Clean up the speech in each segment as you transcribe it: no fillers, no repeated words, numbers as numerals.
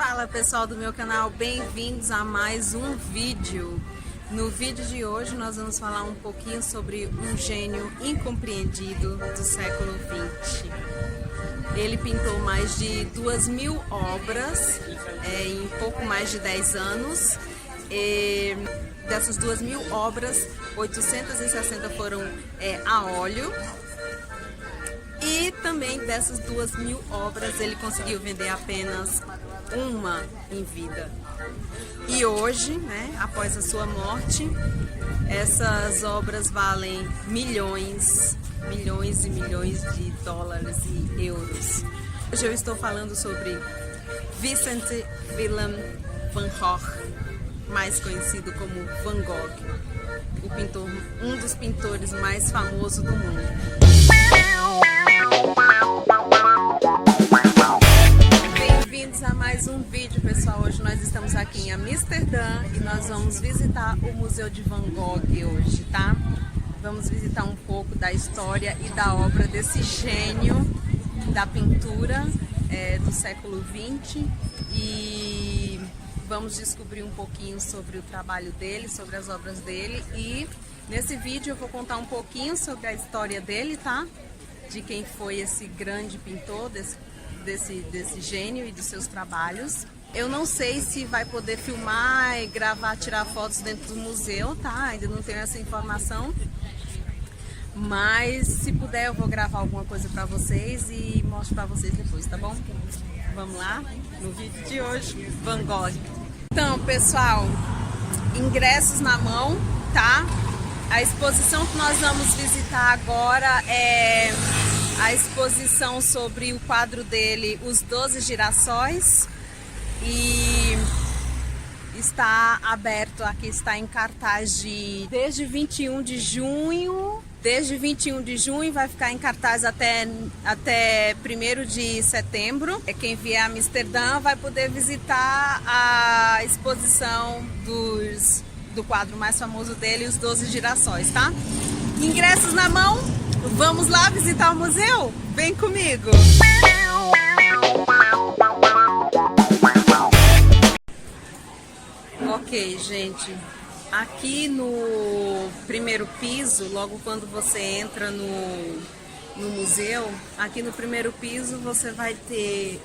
Fala pessoal do meu canal, bem-vindos a mais um vídeo. No vídeo de hoje nós vamos falar um pouquinho sobre um gênio incompreendido do século XX. Ele pintou mais de 2.000 obras em pouco mais de 10 anos. Dessas 2.000 obras, 860 foram a óleo. E também dessas 2.000 obras ele conseguiu vender apenas uma em vida. E hoje, após a sua morte, essas obras valem milhões e milhões de dólares e euros. Hoje eu estou falando sobre Vincent Willem van Gogh, mais conhecido como Van Gogh, o pintor, um dos pintores mais famosos do mundo. Bem-vindos a mais um vídeo, pessoal. Hoje nós estamos aqui em Amsterdã e nós vamos visitar o Museu de Van Gogh hoje, tá? Vamos visitar um pouco da história e da obra desse gênio da pintura do século XX e vamos descobrir um pouquinho sobre o trabalho dele, sobre as obras dele, e nesse vídeo eu vou contar um pouquinho sobre a história dele, tá? De quem foi esse grande pintor, desse gênio e dos seus trabalhos. Eu não sei se vai poder filmar e gravar, tirar fotos dentro do museu, tá? Ainda não tenho essa informação. Mas se puder eu vou gravar alguma coisa pra vocês e mostro pra vocês depois, tá bom? Vamos lá no vídeo de hoje, Van Gogh. Então, pessoal, ingressos na mão, tá? A exposição que nós vamos visitar agora é a exposição sobre o quadro dele, Os 12 Girassóis, e está aberto, aqui está em cartaz desde 21 de junho. Desde 21 de junho vai ficar em cartaz até 1º de setembro. Quem vier a Amsterdã vai poder visitar a exposição do quadro mais famoso dele, Os 12 Girassóis, tá? Ingressos na mão, vamos lá visitar o museu? Vem comigo! Ok, gente. Aqui no primeiro piso, logo quando você entra no museu, aqui no primeiro piso você vai ter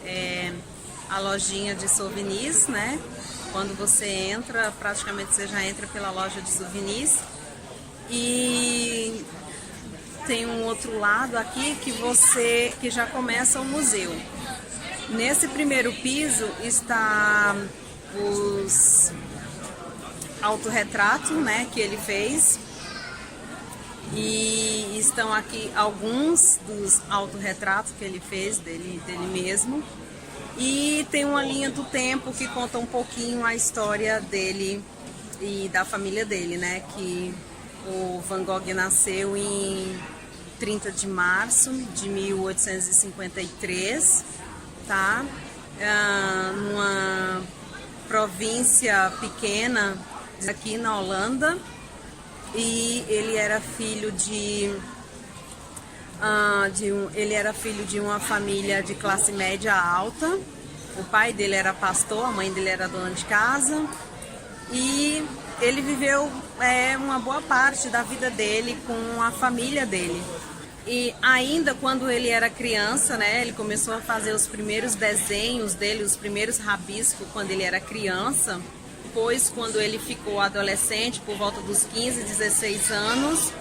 a lojinha de souvenirs, né? Quando você entra, praticamente você já entra pela loja de souvenirs. E tem um outro lado aqui que já começa o museu. Nesse primeiro piso está os autorretratos, né, que ele fez, e estão aqui alguns dos autorretratos que ele fez dele mesmo, e tem uma linha do tempo que conta um pouquinho a história dele e da família dele, né, que o Van Gogh nasceu em 30 de março de 1853, tá, numa província pequena aqui na Holanda, e ele era filho de uma família de classe média alta. O pai dele era pastor, a mãe dele era dona de casa, e ele viveu uma boa parte da vida dele com a família dele. E ainda quando ele era criança, né, ele começou a fazer os primeiros desenhos dele, os primeiros rabiscos quando ele era criança. Depois, quando ele ficou adolescente, por volta dos 15, 16 anos,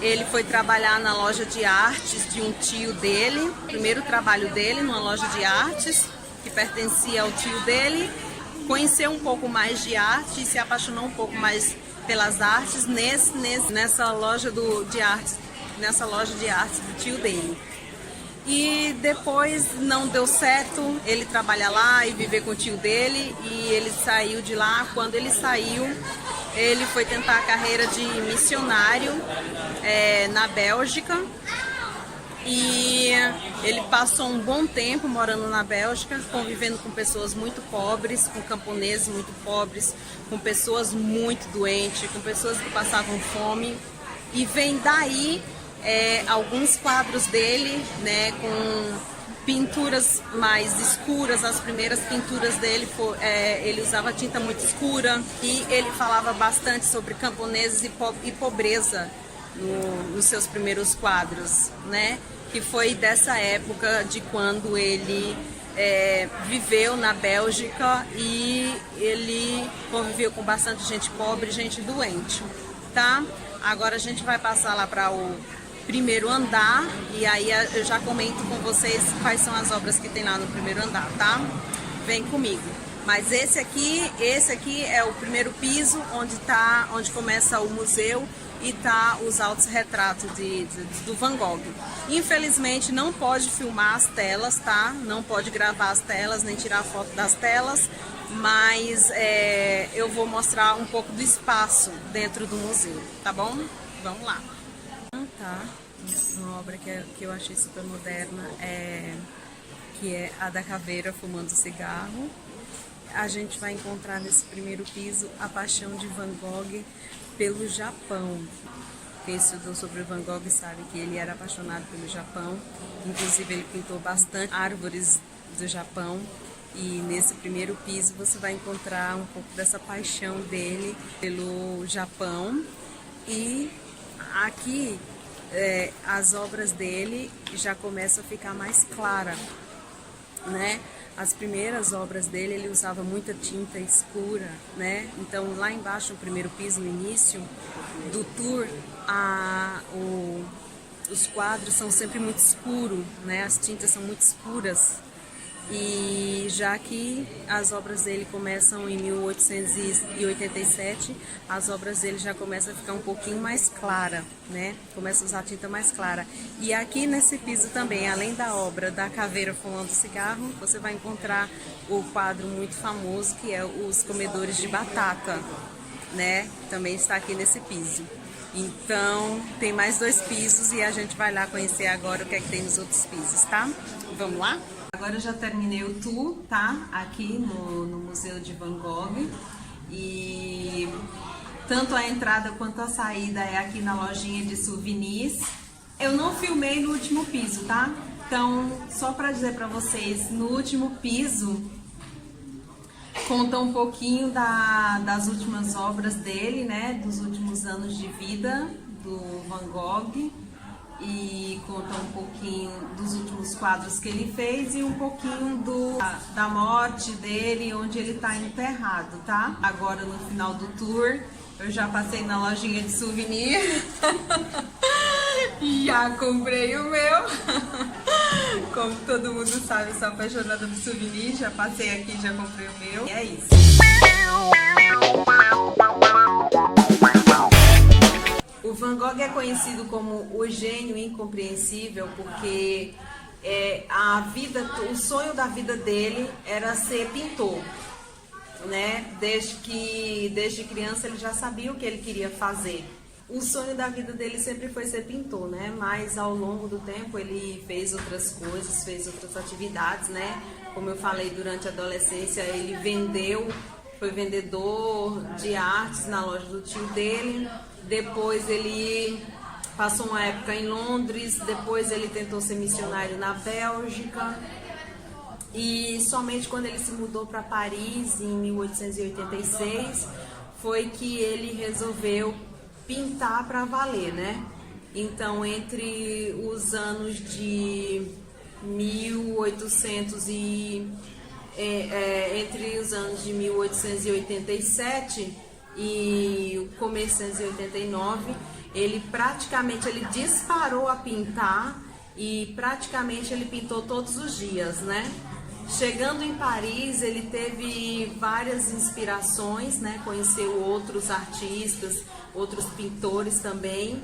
ele foi trabalhar na loja de artes de um tio dele. O primeiro trabalho dele numa loja de artes que pertencia ao tio dele. Conheceu um pouco mais de arte e se apaixonou um pouco mais pelas artes nessa loja de artes do tio dele. E depois não deu certo ele trabalhar lá e viver com o tio dele, e ele saiu de lá. Quando ele saiu, ele foi tentar a carreira de missionário na Bélgica, e ele passou um bom tempo morando na Bélgica, convivendo com pessoas muito pobres, com camponeses muito pobres, com pessoas muito doentes, com pessoas que passavam fome, e vem daí alguns quadros dele, né, com pinturas mais escuras. As primeiras pinturas dele, ele usava tinta muito escura, e ele falava bastante sobre camponeses e pobreza nos seus primeiros quadros, né? Que foi dessa época de quando ele viveu na Bélgica, e ele conviveu com bastante gente pobre, gente doente, tá? Agora a gente vai passar lá para o primeiro andar, e aí eu já comento com vocês quais são as obras que tem lá no primeiro andar, tá? Vem comigo. Mas esse aqui é o primeiro piso, onde começa o museu e tá os autorretratos do Van Gogh. Infelizmente não pode filmar as telas, tá? Não pode gravar as telas, nem tirar foto das telas, mas eu vou mostrar um pouco do espaço dentro do museu, tá bom? Vamos lá. Tá, uma obra que eu achei super moderna, que é a da caveira fumando cigarro. A gente vai encontrar nesse primeiro piso a paixão de Van Gogh pelo Japão. Quem estudou sobre Van Gogh sabe que ele era apaixonado pelo Japão, inclusive ele pintou bastante árvores do Japão, e nesse primeiro piso você vai encontrar um pouco dessa paixão dele pelo Japão. E aqui as obras dele já começam a ficar mais claras, né? As primeiras obras dele, ele usava muita tinta escura, né? Então lá embaixo, no primeiro piso, no início do tour, os quadros são sempre muito escuros, né? As tintas são muito escuras. E já que as obras dele começam em 1887, as obras dele já começam a ficar um pouquinho mais clara, né? Começa a usar tinta mais clara. E aqui nesse piso também, além da obra da caveira fumando cigarro, você vai encontrar o quadro muito famoso, que é Os Comedores de Batata, né? Também está aqui nesse piso. Então, tem mais 2 pisos, e a gente vai lá conhecer agora o que é que tem nos outros pisos, tá? Vamos lá? Agora eu já terminei o tour, tá? Aqui no Museu de Van Gogh, e tanto a entrada quanto a saída é aqui na lojinha de souvenirs. Eu não filmei no último piso, tá? Então, só para dizer para vocês, no último piso conta um pouquinho das últimas obras dele, né? Dos últimos anos de vida do Van Gogh. E conta um pouquinho dos últimos quadros que ele fez e um pouquinho da morte dele, onde ele está enterrado, tá? Agora, no final do tour, eu já passei na lojinha de souvenir. Já comprei o meu. Como todo mundo sabe, eu sou apaixonada por souvenir. Já passei aqui, já comprei o meu. E é isso. O Van Gogh é conhecido como o gênio incompreensível, porque o sonho da vida dele era ser pintor, né? Desde criança ele já sabia o que ele queria fazer. O sonho da vida dele sempre foi ser pintor, né? Mas ao longo do tempo ele fez outras coisas, fez outras atividades, né? Como eu falei, durante a adolescência ele foi vendedor de artes na loja do tio dele. Depois ele passou uma época em Londres, depois ele tentou ser missionário na Bélgica, e somente quando ele se mudou para Paris em 1886 foi que ele resolveu pintar para valer, né? Então, entre os anos de 1887 e o começo de 1889, ele disparou a pintar, e praticamente ele pintou todos os dias, né? Chegando em Paris, ele teve várias inspirações, né? Conheceu outros artistas, outros pintores também,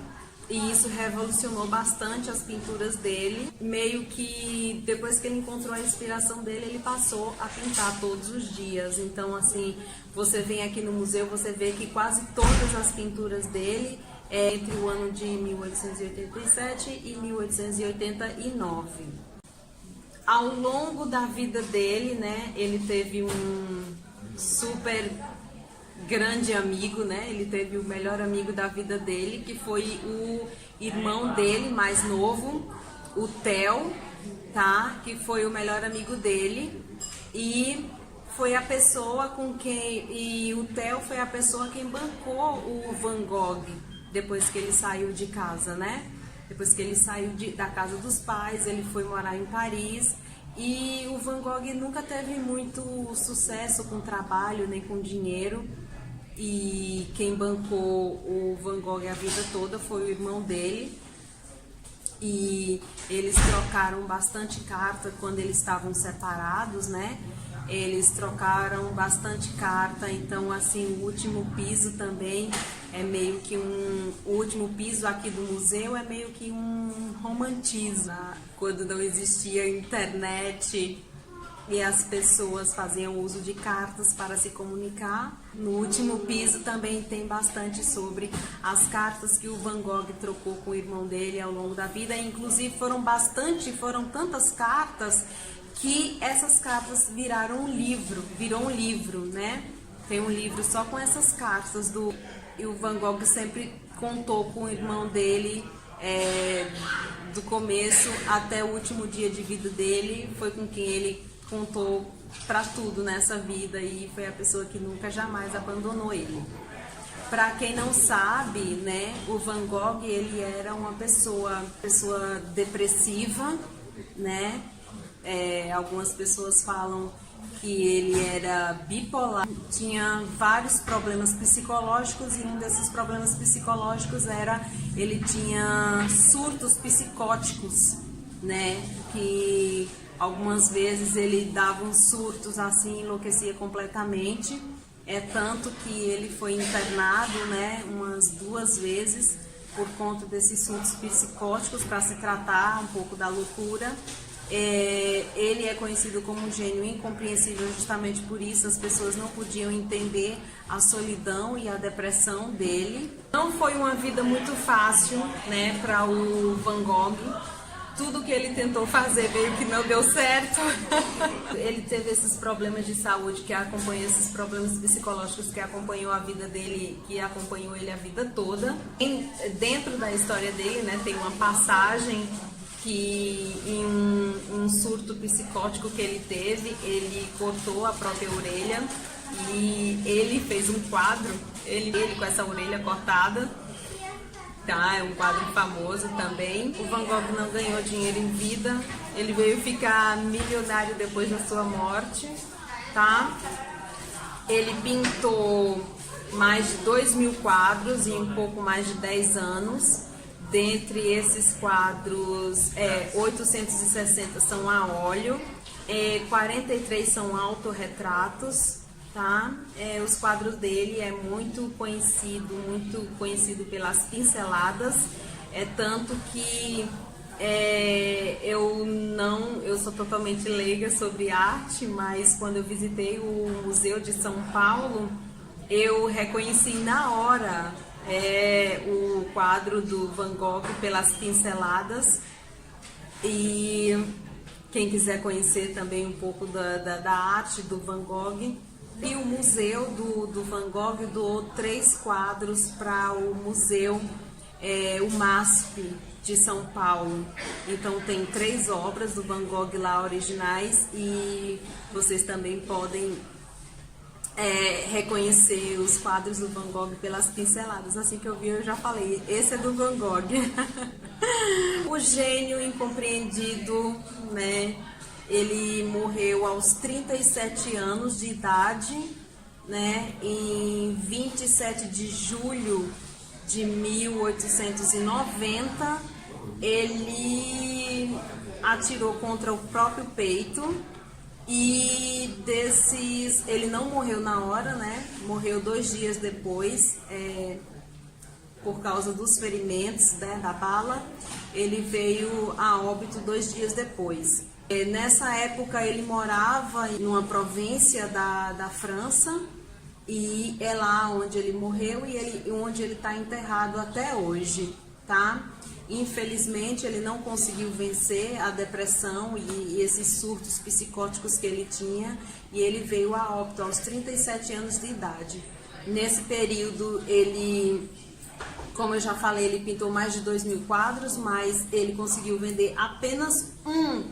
e isso revolucionou bastante as pinturas dele. Meio que depois que ele encontrou a inspiração dele, ele passou a pintar todos os dias. Então, assim, você vem aqui no museu, você vê que quase todas as pinturas dele é entre o ano de 1887 e 1889. Ao longo da vida dele, né, ele teve um super grande amigo, né? Ele teve o melhor amigo da vida dele, que foi o irmão dele mais novo, o Theo, tá? Que foi o melhor amigo dele e foi a pessoa com quem... E o Theo foi a pessoa quem bancou o Van Gogh depois que ele saiu de casa, né? Depois que ele saiu da casa dos pais, ele foi morar em Paris. E o Van Gogh nunca teve muito sucesso com trabalho, nem com dinheiro. E quem bancou o Van Gogh a vida toda foi o irmão dele. E eles trocaram bastante carta quando eles estavam separados, né? Eles trocaram bastante carta, então assim, o último piso também é meio que o último piso aqui do museu é meio que um romantismo. Quando não existia internet e as pessoas faziam uso de cartas para se comunicar. No último piso também tem bastante sobre as cartas que o Van Gogh trocou com o irmão dele ao longo da vida. Inclusive foram tantas cartas que essas cartas virou um livro, né? Tem um livro só com essas cartas e o Van Gogh sempre contou com o irmão dele do começo até o último dia de vida dele, foi com quem ele contou para tudo nessa vida e foi a pessoa que nunca jamais abandonou ele. Para quem não sabe, né, o Van Gogh ele era uma pessoa depressiva, né? Algumas pessoas falam que ele era bipolar, tinha vários problemas psicológicos e um desses problemas psicológicos ele tinha surtos psicóticos, né? Que algumas vezes ele dava uns surtos assim, enlouquecia completamente. Tanto que ele foi internado, né, umas 2 vezes por conta desses surtos psicóticos para se tratar um pouco da loucura. Ele é conhecido como um gênio incompreensível justamente por isso, as pessoas não podiam entender a solidão e a depressão dele. Não foi uma vida muito fácil, né, para o Van Gogh. Tudo que ele tentou fazer meio que não deu certo. Ele teve esses problemas de saúde que acompanham, esses problemas psicológicos que acompanhou a vida dele, que acompanhou ele a vida toda. Dentro da história dele, né, tem uma passagem que em um surto psicótico que ele teve, ele cortou a própria orelha e ele fez um quadro, ele com essa orelha cortada. Tá, é um quadro famoso também. O Van Gogh não ganhou dinheiro em vida, ele veio ficar milionário depois da sua morte, tá? Ele pintou mais de 2.000 quadros em um pouco mais de 10 anos. Dentre esses quadros, 860 são a óleo, 43 são autorretratos. Tá? Os quadros dele é muito conhecido pelas pinceladas, tanto que eu sou totalmente leiga sobre arte, mas quando eu visitei o Museu de São Paulo, eu reconheci na hora o quadro do Van Gogh pelas pinceladas. E quem quiser conhecer também um pouco da arte do Van Gogh, e o museu do Van Gogh doou 3 quadros para o museu, o MASP de São Paulo. Então tem 3 obras do Van Gogh lá originais e vocês também podem reconhecer os quadros do Van Gogh pelas pinceladas. Assim que eu vi, eu já falei, esse é do Van Gogh. O gênio incompreendido, né? Ele morreu aos 37 anos de idade, né? Em 27 de julho de 1890, ele atirou contra o próprio peito e ele não morreu na hora, né? Morreu 2 dias depois, por causa dos ferimentos, né, da bala. Ele veio a óbito 2 dias depois. Nessa época ele morava numa província da França e é lá onde ele morreu e onde ele está enterrado até hoje, tá? Infelizmente ele não conseguiu vencer a depressão e esses surtos psicóticos que ele tinha e ele veio a óbito aos 37 anos de idade. Nesse período ele Como eu já falei, ele pintou mais de 2.000 quadros, mas ele conseguiu vender apenas um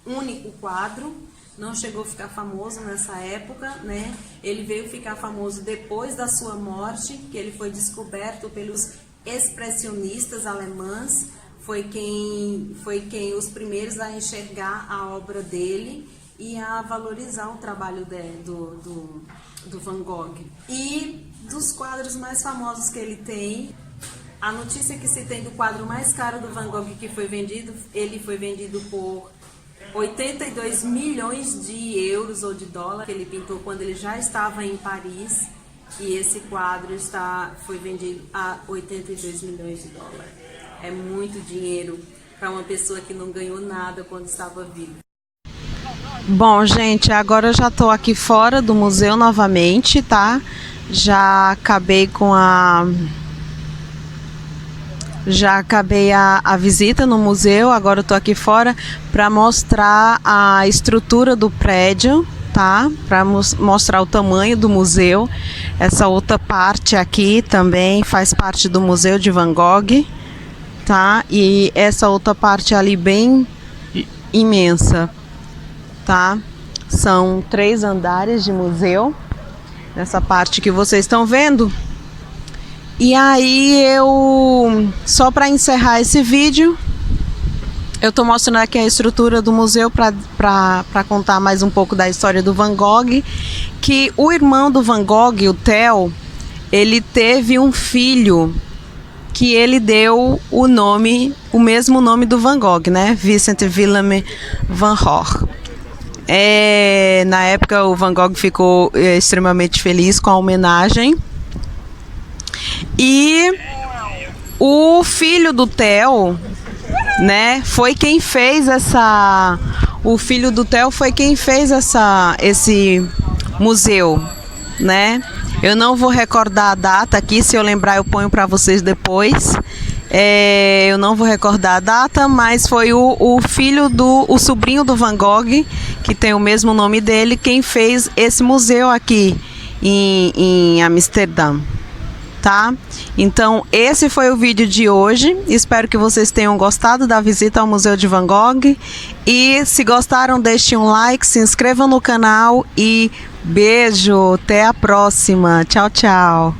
único quadro. Não chegou a ficar famoso nessa época, né? Ele veio ficar famoso depois da sua morte, que ele foi descoberto pelos expressionistas alemães. Foi quem os primeiros a enxergar a obra dele e a valorizar o trabalho do Van Gogh. E dos quadros mais famosos que ele tem, a notícia que se tem do quadro mais caro do Van Gogh que foi vendido, ele foi vendido por 82 milhões de euros ou de dólar, que ele pintou quando ele já estava em Paris, e esse quadro foi vendido a 82 milhões de dólares. É muito dinheiro para uma pessoa que não ganhou nada quando estava viva. Bom, gente, agora eu já estou aqui fora do museu novamente, tá? Já acabei a visita no museu, agora eu tô aqui fora para mostrar a estrutura do prédio, tá? Para mostrar o tamanho do museu. Essa outra parte aqui também faz parte do Museu de Van Gogh, tá? E essa outra parte ali bem imensa, tá? São 3 andares de museu, nessa parte que vocês estão vendo. E aí só para encerrar esse vídeo, eu tô mostrando aqui a estrutura do museu para contar mais um pouco da história do Van Gogh, que o irmão do Van Gogh, o Theo, ele teve um filho que ele deu o mesmo nome do Van Gogh, né? Vincent Willem van Gogh. Na época o Van Gogh ficou extremamente feliz com a homenagem. E o filho do Theo, né, foi quem fez esse museu, né? Eu não vou recordar a data aqui, se eu lembrar eu ponho para vocês depois. Eu não vou recordar a data, mas foi o sobrinho do Van Gogh, que tem o mesmo nome dele, quem fez esse museu aqui em Amsterdã. Tá? Então esse foi o vídeo de hoje, espero que vocês tenham gostado da visita ao Museu de Van Gogh, e se gostaram deixem um like, se inscrevam no canal e beijo, até a próxima, tchau, tchau.